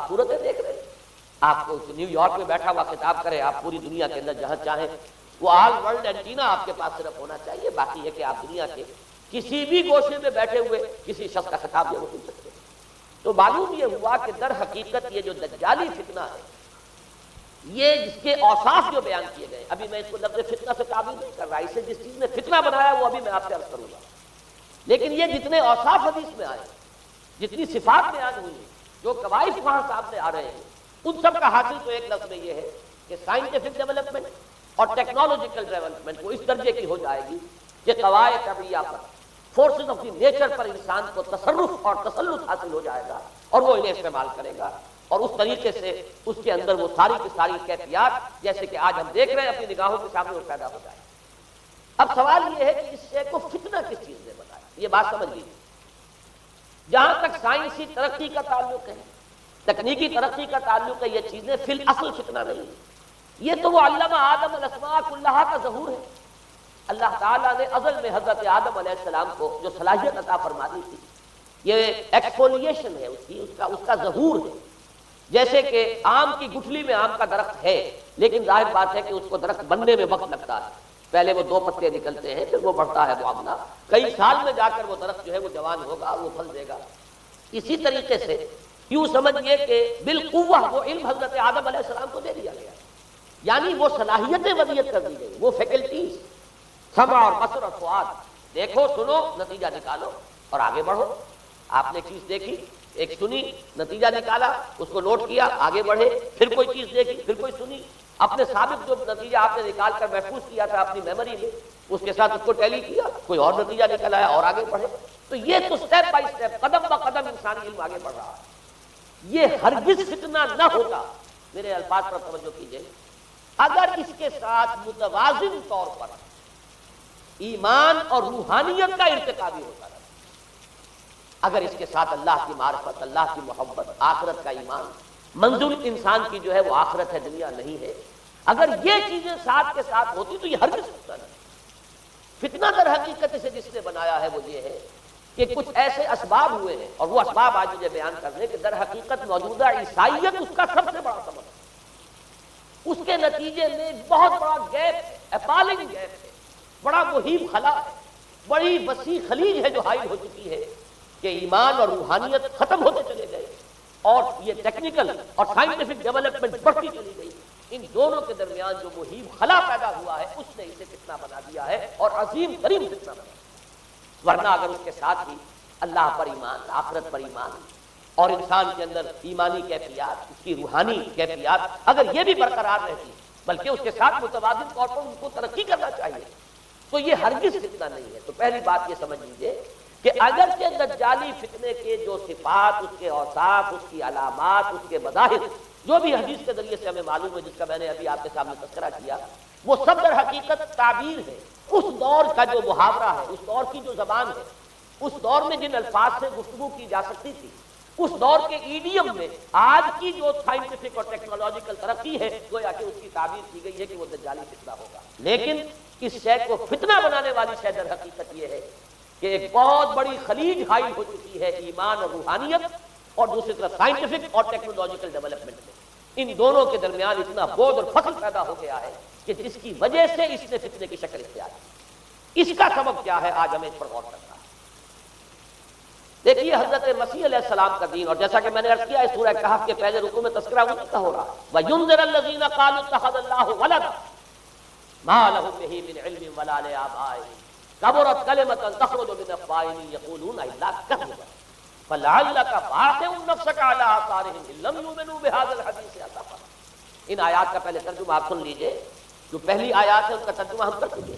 آپ صورتیں دیکھ رہے ہیں. آپ کو نیو یارک میں بیٹھا ہوا خطاب کرے، آپ پوری دنیا کے اندر جہاں چاہیں وہ آل ورلڈ اینٹینا آپ کے پاس صرف ہونا چاہیے. باقی ہے کہ آپ دنیا کے کسی بھی گوشے میں بیٹھے ہوئے کسی شخص کا خطاب یہ وہ سن سکتے ہیں. تو معلوم یہ ہوا کہ در حقیقت یہ جو دجالی فتنہ ہے، یہ جس کے اوصاف جو بیان کیے گئے، ابھی میں اس کو لفظ فتنہ سے تعبیر نہیں کر رہا، اسے جس چیز نے فتنہ بنایا وہ ابھی میں آپ سے عرض کروں گا. لیکن یہ جتنے اوصاف حدیث میں آئے، جتنی صفات بیان ہوئی، جو قواعد وہاں سامنے آ رہے ہیں، ان سب کا حاصل تو ایک لفظ میں یہ ہے کہ سائنٹیفک ڈیولپمنٹ اور ٹیکنالوجیکل ڈیولپمنٹ وہ اس درجے کی ہو جائے گی کہ قواعد طبیعہ پر، فورسز آف دی نیچر پر انسان کو تصرف اور تسلط حاصل ہو جائے گا اور وہ انہیں استعمال کرے گا، اور اس طریقے سے اس کے اندر وہ ساری کی ساری کیفیات جیسے کہ آج ہم دیکھ رہے ہیں اپنی نگاہوں کے سامنے وہ پیدا ہو جائے. اب سوال یہ ہے کہ اس شے کو فتنہ کس چیز نے بتایا، یہ بات سمجھ لیجیے. جہاں تک سائنسی ترقی کا تعلق ہے، تکنیکی ترقی کا تعلق ہے، یہ چیزیں فی الاصل فتنہ نہیں ہے. یہ تو وہ علامہ آدم الاسماء کلھا کا ظہور ہے. اللہ تعالیٰ نے ازل میں حضرت آدم علیہ السلام کو جو صلاحیت عطا فرما دی تھی، یہ ایکسفولیشن ہے اس کا ظہور ہے. جیسے کہ آم کی گٹھلی میں آم کا درخت ہے، لیکن ظاہر بات ہے کہ اس کو درخت بننے میں وقت لگتا ہے. پہلے وہ 2 پتے نکلتے ہیں، پھر وہ بڑھتا ہے معاملہ، کئی سال میں جا کر وہ درخت جو ہے وہ جوان ہوگا، وہ پھل دے گا. اسی طریقے سے یوں سمجھیے کہ بالقوہ وہ علم حضرت آدم علیہ السلام کو دے دیا گیا، یعنی وہ صلاحیتیں ودیت کر دی گئی، وہ فیکلٹیز، سمع اور بصر اور فؤاد، دیکھو سنو نتیجہ نکالو اور آگے بڑھو. آپ نے چیز دیکھی، ایک سنی، نتیجہ نکالا، اس کو نوٹ کیا، آگے بڑھے، پھر کوئی چیز دیکھی، پھر کوئی سنی، اپنے سابق جو نتیجہ آپ نے نکال کر محفوظ کیا تھا اپنی میموری میں، اس کے ساتھ اس کو ٹیلی کیا، کوئی اور نتیجہ نکل آیا اور آگے بڑھے. تو یہ تو سٹیپ بائی سٹیپ، قدم بہ قدم انسانی علم آگے بڑھ رہا ہے. یہ ہرگز فتنہ نہ ہوتا، میرے الفاظ پر توجہ کیجیے، اگر اس کے ساتھ متوازن طور پر ایمان اور روحانیت کا ارتقا بھی ہوتا رہا. اگر اس کے ساتھ اللہ کی معرفت، اللہ کی محبت، آخرت کا ایمان، منزل انسان کی جو ہے وہ آخرت ہے، دنیا نہیں ہے، اگر یہ چیزیں ساتھ کے ساتھ ہوتی تو یہ ہرگز فتنہ نہیں. فتنہ در حقیقت اسے جس نے بنایا ہے وہ یہ ہے کہ کچھ ایسے اسباب ہوئے ہیں، اور وہ اسباب آج مجھے بیان کرنے کہ در حقیقت موجودہ عیسائیت اس کا سب سے بڑا سبب ہے. اس کے نتیجے میں بہت بڑا گیپ ہے، اپالنگ گیپ ہے، بڑا مہیب خلا ہے، بڑی وسیع خلیج ہے جو حائل ہو چکی ہے کہ ایمان اور روحانیت ختم ہوتے چلے گئے اور یہ ٹیکنیکل اور سائنٹیفک ڈیولپمنٹ بڑھتی چلی گئی. ان دونوں کے درمیان جو مہیب خلا پیدا ہوا ہے اس نے اسے فتنہ بنا دیا ہے، اور عظیم ترین فتنہ بنا دیا. ورنہ اگر اس کے ساتھ ہی اللہ پر ایمان، آخرت پر ایمان اور انسان کے اندر ایمانی کیفیات، اس کی روحانی کیفیات اگر یہ بھی برقرار رہتی، بلکہ اس کے ساتھ متوازن طور پر ان کو ترقی کرنا چاہیے، تو یہ ہرگز فتنہ نہیں ہے. تو پہلی بات یہ سمجھ لیجیے کہ اگرچہ دجالی فتنے کے جو صفات، اس کے اوصاف، اس کی علامات، اس کے مظاہر جو بھی حدیث کے ذریعے سے ہمیں معلوم ہے، جس کا میں نے ابھی آپ کے سامنے تذکرہ کیا، وہ سب در حقیقت تعبیر ہے اس دور کا جو محاورہ ہے، اس دور کی جو زبان ہے، اس دور میں جن الفاظ سے گفتگو کی جا سکتی تھی، اس دور کے ایڈیم میں آج کی جو سائنٹیفک اور ٹیکنالوجیکل ترقی ہے گویا کہ اس کی تعبیر کی گئی ہے کہ وہ دجالی فتنہ ہوگا. لیکن اس شے کو فتنہ بنانے والی شے در حقیقت یہ ہے کہ ایک بہت بڑی خلیج حائل ہو چکی ہے ایمان اور روحانیت اور دوسری طرف سائنٹیفک اور ٹیکنالوجیکل ڈیولپمنٹ میں. ان دونوں کے درمیان اتنا بود اور فصل پیدا ہو گیا ہے کہ جس کی وجہ سے اس نے فتنے کی شکل اختیار کی. اس کا سبب کیا ہے، آج ہمیں اس پر غور کرنا ہے. دیکھیے حضرت مسیح علیہ السلام کا دین، اور جیسا کہ میں نے عرض کیا ہے سورہ کہف کے پہلے رکوع میں تذکرہ انہی کا ہو رہا ہے، وَيُنذِرَ الَّذِينَ قَالُوا اتَّخَذَ اللَّهُ وَلَدًا مَا لَهُم بِهِ مِنْ عِلْمٍ وَلَا لِآبَائِهِمْ كَبُرَتْ كَلِمَةً تَخْرُجُ مِنْ أَفْوَاهِهِمْ يَقُولُونَ إِلَّا كَذِبًا فَلَعَلَّكَ بَاخِعٌ نَفْسَكَ عَلَىٰ آثَارِهِمْ إِن لَّمْ يُؤْمِنُوا بِهَٰذَا الْحَدِيثِ أَسَفًا. ان آیات کا پہلے ترجمہ آپ سن لیجئے. جو پہلی آیات ہے اس کا ترجمہ ہم کر چکے.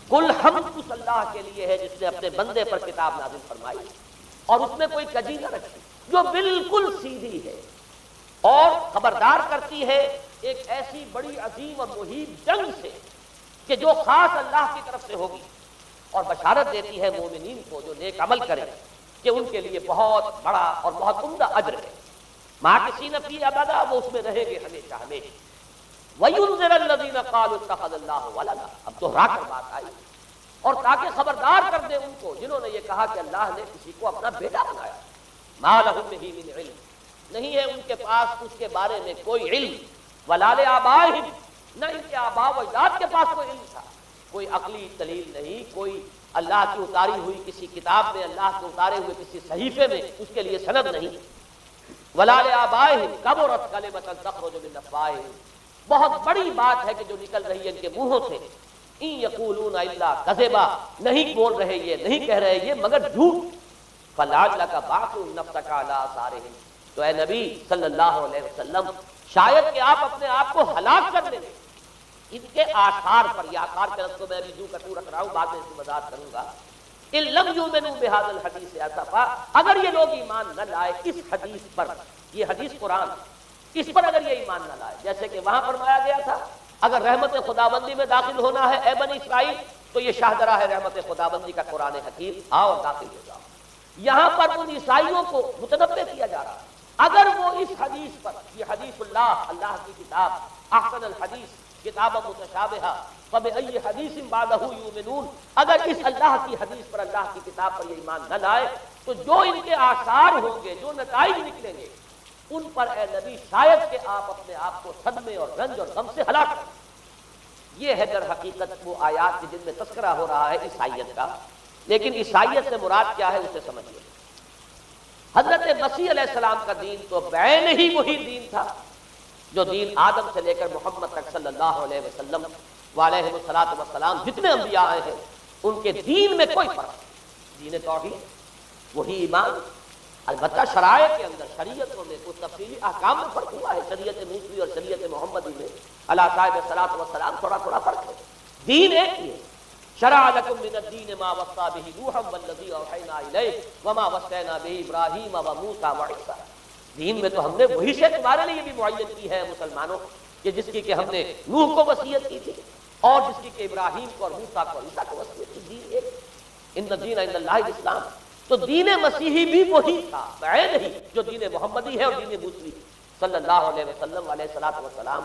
کل حمد اس اللہ کے لیے ہے جس نے اپنے بندے پر کتاب نازل فرمائی اور اس میں کوئی کجی نہ رکھی، جو بالکل سیدھی ہے اور خبردار کرتی ہے ایک ایسی بڑی عظیم اور مہیب جنگ سے کہ جو خاص اللہ کی طرف سے ہوگی، اور بشارت دیتی ہے مومنین کو جو نیک عمل کریں کہ ان کے لیے بہت بڑا اور بہت عمدہ اجر ہے. ماکثین فیہ ابدا، وہ اس میں رہیں گے ہمیشہ ہمیشہ. وَيُنذِرَ الَّذِينَ قَالُوا اتَّخَذَ اللَّهُ وَلَدًا، اب دوہرا کر بات آئی، اور تاکہ خبردار کر دے ان کو جنہوں نے یہ کہا کہ اللہ نے کسی کو اپنا بیٹا بنایا. مَا لَهُم بِهِ مِنْ عِلْمٍ، نہیں ہے ان کے پاس اس کے بارے میں کوئی علم، ولا لآبائہم، نہ ان کے آباء و اجداد کے پاس کوئی علم تھا، کوئی عقلی دلیل نہیں، کوئی اللہ کی اتاری ہوئی کسی کتاب میں، اللہ کے اتارے ہوئے کسی صحیفے میں اس کے لیے سند نہیں۔ ولا لآبائہم کبرت کلمۃ تخرج من افواہہم، بہت بڑی بات ہے کہ جو نکل رہی ہے ان کے منہوں سے، ان یقولون الا کذبا، نہیں بول رہے یہ، نہیں کہہ رہے یہ مگر جھوٹ۔ فلعلک باخع نفسک علی آثارہم، تو اے نبی صلی اللہ علیہ وسلم شاید کہ آپ اپنے آپ کو ہلاک کر لیں ان کے آثار پر۔ یہ آثار کے لفظ کو میں ابھی جو کٹو رکھ رہا ہوں، بعد میں اس کی وضاحت کروں گا۔ ان لم یؤمنوا بهذا الحدیث اسفا، اگر یہ لوگ ایمان نہ لائے اس حدیث پر، یہ حدیث قرآن، اس پر اگر یہ ایمان نہ لائے، جیسے کہ وہاں فرمایا گیا تھا اگر رحمت خداوندی میں داخل ہونا ہے اے بنی اسرائیل تو یہ شاہدرہ ہے رحمت خداوندی کا قرآن حکیم، آؤ اور داخل ہو جاؤ۔ یہاں پر ان عیسائیوں کو متنبہ کیا جا رہا ہے اگر وہ اس حدیث پر، یہ حدیث اللہ، اللہ کی کتاب، احسن الحدیث کتاب متشابہہ فبأی حدیث بعدہ یؤمنون، اگر اس اللہ کی حدیث پر، اللہ کی کتاب پر یہ ایمان نہ لائے تو جو ان کے آثار ہوں گے، جو نتائج نکلیں گے ان پر اے نبی شاید کہ آپ اپنے آپ کو صدمے اور رنج اور غم سے ہلاک کریں۔ یہ ہے در حقیقت وہ آیات کے جن میں تذکرہ ہو رہا ہے عیسائیت کا، لیکن عیسائیت سے مراد کیا ہے اسے سمجھیے۔ حضرت مسیح علیہ السلام کا دین تو بعین ہی وہی دین تھا جو دین آدم سے لے کر محمد تک صلی اللہ علیہ وسلم وعلیہ الصلوۃ والسلام جتنے انبیاء آئے ہیں ان کے دین میں کوئی فرق نہیں، دین توحید وہی ایمان، البتہ شرائع کے اندر شریعتوں میں کچھ تفصیلی احکام میں فرق ہوا ہے، شریعت موسوی اور شریعت محمدی میں اللہ صاحب الصلوۃ والسلام تھوڑا فرق ہے، دین ایک ہی ہے۔ شرع لکم من الدین ما وصی بہ نوحا والذی اوحینا الیک وما وصینا بہ ابراہیم وموسیٰ وعیسیٰ، دین میں تو ہم نے وہی شے تمہارے لیے بھی معین کی ہے مسلمانوں کہ جس کی کہ ہم نے نوح کو وصیت کی تھی اور جس کی کہ ابراہیم کو اور موسیٰ کو اور عیسیٰ کو وصیت کی، دین ایک، ان الدین عند اللہ الاسلام۔ تو دین مسیحی بھی وہی تھا بعین ہی جو دین محمدی ہے اور دین موسوی صلی اللہ علیہ وسلم علیہ الصلوۃ والسلام۔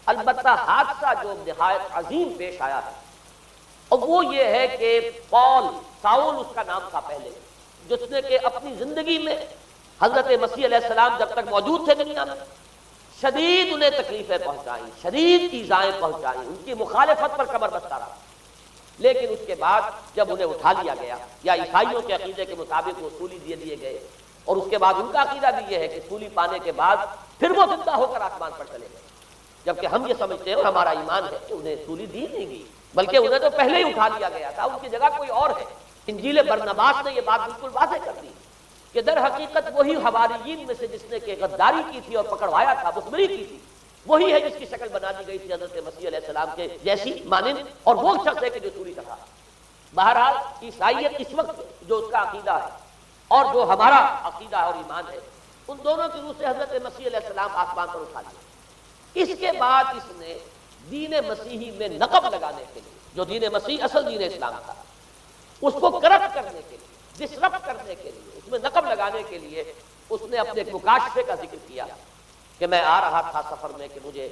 البتہ حادثہ جو نہایت عظیم پیش آیا ہے اور وہ یہ ہے کہ ساؤل اس کا نام تھا پہلے، جس نے کہ اپنی زندگی میں حضرت مسیح علیہ السلام جب تک موجود تھے دنیا میں شدید انہیں تکلیفیں پہنچائیں، شدید ایذائیں پہنچائیں، ان کی مخالفت پر کمر بستہ رہا، لیکن اس کے بعد جب انہیں اٹھا لیا گیا، یا عیسائیوں کے عقیدے کے مطابق وہ سولی دیے گئے، اور اس کے بعد ان کا عقیدہ بھی یہ ہے کہ سولی پانے کے بعد پھر وہ زندہ ہو کر آسمان پر چلے گئے، جبکہ ہم یہ سمجھتے ہیں اور ہمارا ایمان ہے کہ انہیں سولی دی نہیں گئی بلکہ انہیں تو پہلے ہی اٹھا لیا گیا تھا، ان کی جگہ کوئی اور ہے۔ انجیل برنباس نے یہ بات بالکل واضح کر دی کہ در حقیقت وہی حواریین میں سے جس نے کہ غداری کی تھی اور پکڑوایا تھا، مخبری کی تھی، وہی ہے جس کی شکل بنا دی گئی تھی حضرت مسیح علیہ السلام کے جیسی مانند، اور وہ شخص ہے کہ جو سولی چڑھا۔ بہرحال عیسائیت اس وقت جو اس کا عقیدہ ہے اور جو ہمارا عقیدہ اور ایمان ہے، ان دونوں کی روح سے حضرت مسیح علیہ السلام آسمان پر اٹھا لیا۔ اس کے بعد اس نے دین مسیحی میں نقب لگانے کے لیے، جو دین مسیح اصل دین اسلام تھا، اس کو کرپٹ کرنے کے لیے، ڈسرپٹ کرنے کے لیے، اس میں نقب لگانے کے لیے اس نے اپنے ایک مکاشفے کا ذکر کیا کہ میں آ رہا تھا سفر میں کہ مجھے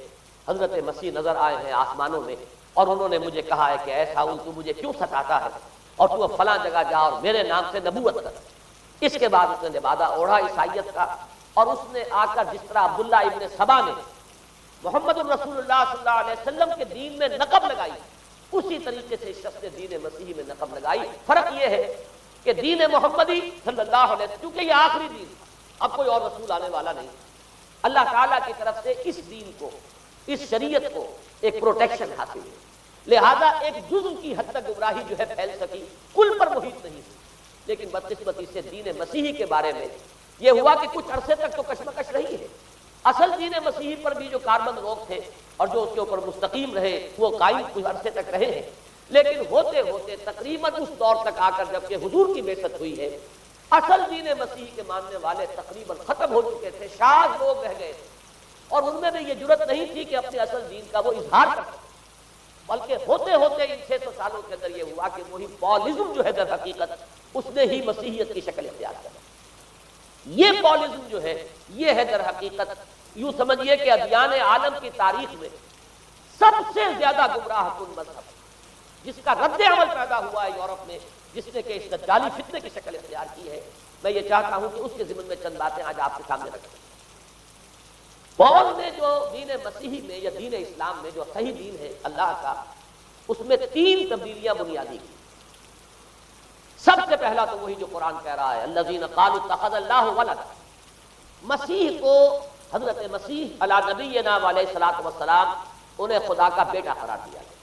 حضرت مسیح نظر آئے ہیں آسمانوں میں، اور انہوں نے مجھے کہا ہے کہ اے ساؤل تو مجھے کیوں ستاتا ہے اور تو اب فلاں جگہ جا اور میرے نام سے نبوت کر۔ اس کے بعد اس نے لبادہ اوڑھا عیسائیت کا، اور اس نے آ کر جس طرح عبداللہ ابن سبا نے محمد الرسول اللہ صلی اللہ علیہ وسلم کے دین میں نقب لگائی، اسی طریقے سے اس شخص نے دین مسیحی میں نقب لگائی۔ فرق یہ ہے کہ دین محمدی صلی اللہ علیہ وسلم، کیونکہ یہ آخری دین تھا، اب کوئی اور رسول آنے والا نہیں، اللہ تعالیٰ کی طرف سے اس دین کو، اس شریعت کو ایک پروٹیکشن حاصل ہے، لہذا ایک جزء کی حد تک گمراہی جو ہے پھیل سکی، کل پر محیط نہیں تھی۔ لیکن بدقسمتی سے دین مسیحی کے بارے میں یہ ہوا کہ کچھ عرصے تک تو کشمکش رہی ہے، اصل دین مسیحی پر بھی جو کاربند لوگ تھے اور جو اس کے اوپر مستقیم رہے وہ قائم کچھ عرصے تک رہے ہیں، لیکن ہوتے ہوتے تقریباً اس دور تک آ کر جب کہ حضور کی بعثت ہوئی ہے، اصل دین مسیحی کے ماننے والے تقریباً ختم ہو چکے تھے، شاذ لوگ رہ گئے، اور ان میں بھی یہ جرت نہیں تھی کہ اپنے اصل دین کا وہ اظہار کر سکے، بلکہ ہوتے ہوتے ان 600 سالوں کے اندر یہ ہوا کہ وہی پالزم جو ہے در حقیقت اس نے ہی مسیحیت کی شکل اختیار کر۔ یہ پالزم جو ہے یہ ہے در حقیقت، یوں سمجھیے کہ ادیان عالم کی تاریخ میں سب سے زیادہ گمراہ کن مذہب، جس کا رد عمل پیدا ہوا ہے یورپ میں، جس نے کہ اس دجالی فتنے کی شکل اختیار کی ہے۔ میں یہ چاہتا ہوں کہ اس کے ضمن میں چند باتیں آج آپ کے سامنے رکھیں۔ پول نے جو دین مسیحی میں یا دین اسلام میں جو صحیح دین ہے اللہ کا، اس میں 3 تبدیلیاں بنیادی کی۔ سب سے پہلا تو وہی جو قرآن کہہ رہا ہے الذین قالوا اتخذ اللہ ولدا، مسیح کو، حضرت مسیح علی نبینا علیہ الصلوۃ والسلام، انہیں خدا کا بیٹا قرار دیا گیا۔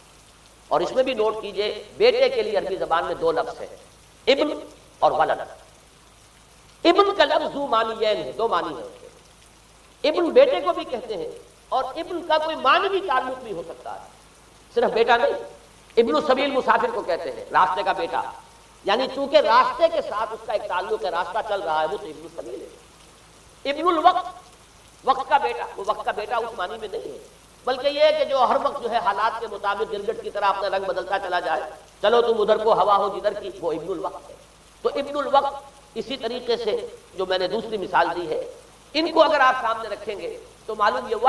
اور اس میں بھی نوٹ کیجئے بیٹے کے لیے عربی زبان میں 2 لفظ ہیں، ابن اور ولد۔ ابن کا لفظ دو معنیین ہے، 2 معنی ہیں۔ ابن بیٹے کو بھی کہتے ہیں، اور ابن کا کوئی معنوی تعلق بھی ہو سکتا ہے، صرف بیٹا نہیں۔ ابن السبیل مسافر کو کہتے ہیں، راستے کا بیٹا، یعنی چونکہ راستے کے ساتھ اس کا ایک تعلق ہے، راستہ چل رہا ہے، وہ تو ابن السبیل ہے۔ ابن الوقت، وقت کا بیٹا، وہ وقت کا بیٹا اس معنی میں نہیں ہے، بلکہ یہ ہے کہ جو ہر وقت جو ہے حالات کے مطابق گرگٹ کی طرح اپنا رنگ بدلتا چلا جائے، چلو تم ادھر کو ہوا ہو جدھر کی، وہ ابن الوقت ہے۔ تو ابن الوقت اسی طریقے سے جو میں نے دوسری مثال دی ہے، ان کو اگر آپ سامنے رکھیں گے تو معلوم یہ ہوا